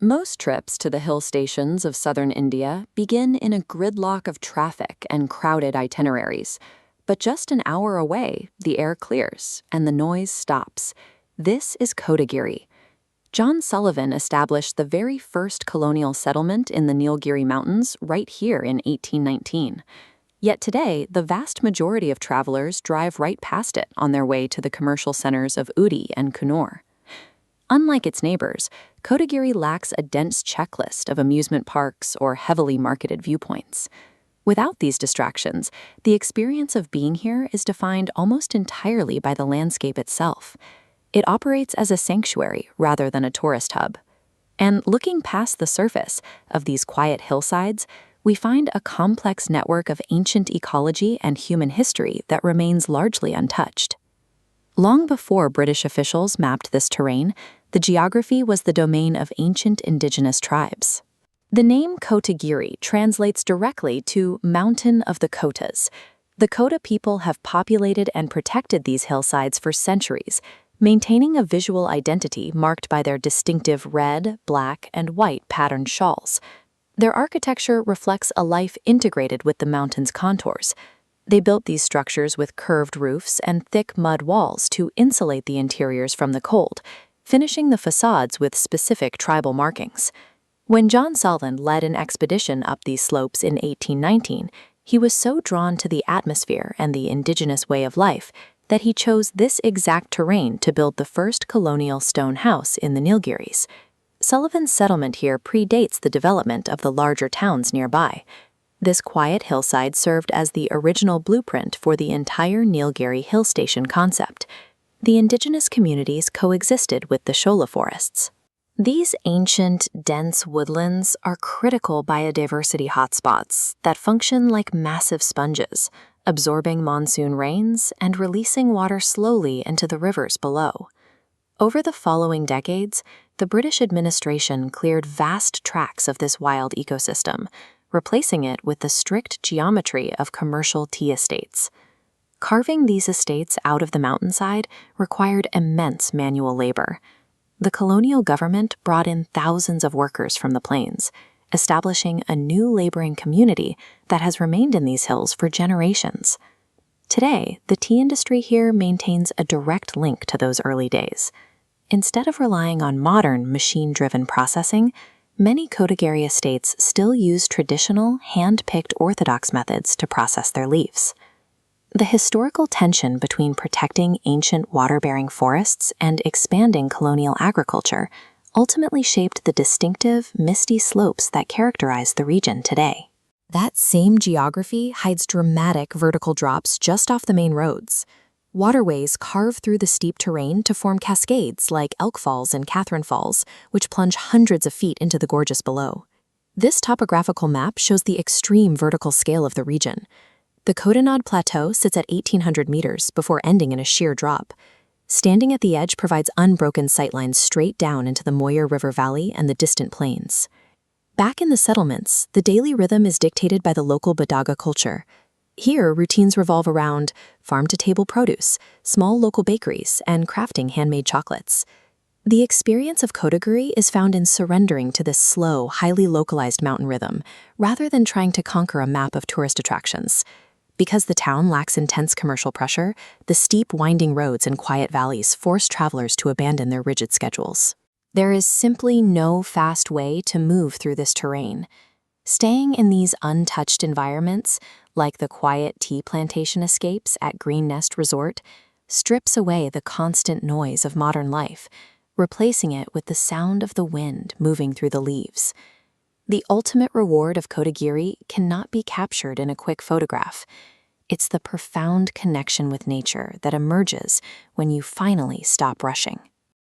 Most trips to the hill stations of southern India begin in a gridlock of traffic and crowded itineraries. But just an hour away, the air clears and the noise stops. This is Kotagiri. John Sullivan established the very first colonial settlement in the Nilgiri Mountains right here in 1819. Yet today, the vast majority of travelers drive right past it on their way to the commercial centers of Ooty and Kannur. Unlike its neighbors, Kotagiri lacks a dense checklist of amusement parks or heavily marketed viewpoints. Without these distractions, the experience of being here is defined almost entirely by the landscape itself. It operates as a sanctuary rather than a tourist hub. And looking past the surface of these quiet hillsides, we find a complex network of ancient ecology and human history that remains largely untouched. Long before British officials mapped this terrain, the geography was the domain of ancient indigenous tribes. The name Kotagiri translates directly to Mountain of the Kotas. The Kota people have populated and protected these hillsides for centuries, maintaining a visual identity marked by their distinctive red, black, and white patterned shawls. Their architecture reflects a life integrated with the mountain's contours. They built these structures with curved roofs and thick mud walls to insulate the interiors from the cold, finishing the facades with specific tribal markings. When John Sullivan led an expedition up these slopes in 1819, he was so drawn to the atmosphere and the indigenous way of life that he chose this exact terrain to build the first colonial stone house in the Nilgiris. Sullivan's settlement here predates the development of the larger towns nearby. This quiet hillside served as the original blueprint for the entire Nilgiri hill station concept. The indigenous communities coexisted with the shola forests. These ancient, dense woodlands are critical biodiversity hotspots that function like massive sponges, absorbing monsoon rains and releasing water slowly into the rivers below. Over the following decades, the British administration cleared vast tracts of this wild ecosystem, replacing it with the strict geometry of commercial tea estates. Carving these estates out of the mountainside required immense manual labor. The colonial government brought in thousands of workers from the plains, establishing a new laboring community that has remained in these hills for generations. Today, the tea industry here maintains a direct link to those early days. Instead of relying on modern, machine-driven processing, many Kotagiri estates still use traditional, hand-picked orthodox methods to process their leaves. The historical tension between protecting ancient water-bearing forests and expanding colonial agriculture ultimately shaped the distinctive, misty slopes that characterize the region today. That same geography hides dramatic vertical drops just off the main roads. Waterways carve through the steep terrain to form cascades like Elk Falls and Catherine Falls, which plunge hundreds of feet into the gorges below. This topographical map shows the extreme vertical scale of the region. The Kotanad Plateau sits at 1,800 meters before ending in a sheer drop. Standing at the edge provides unbroken sightlines straight down into the Moyer River Valley and the distant plains. Back in the settlements, the daily rhythm is dictated by the local Badaga culture. Here, routines revolve around farm-to-table produce, small local bakeries, and crafting handmade chocolates. The experience of Kotagiri is found in surrendering to this slow, highly localized mountain rhythm, rather than trying to conquer a map of tourist attractions. Because the town lacks intense commercial pressure, the steep, winding roads and quiet valleys force travelers to abandon their rigid schedules. There is simply no fast way to move through this terrain. Staying in these untouched environments, like the quiet tea plantation escapes at Green Nest Resort, strips away the constant noise of modern life, replacing it with the sound of the wind moving through the leaves. The ultimate reward of Kotagiri cannot be captured in a quick photograph. It's the profound connection with nature that emerges when you finally stop rushing.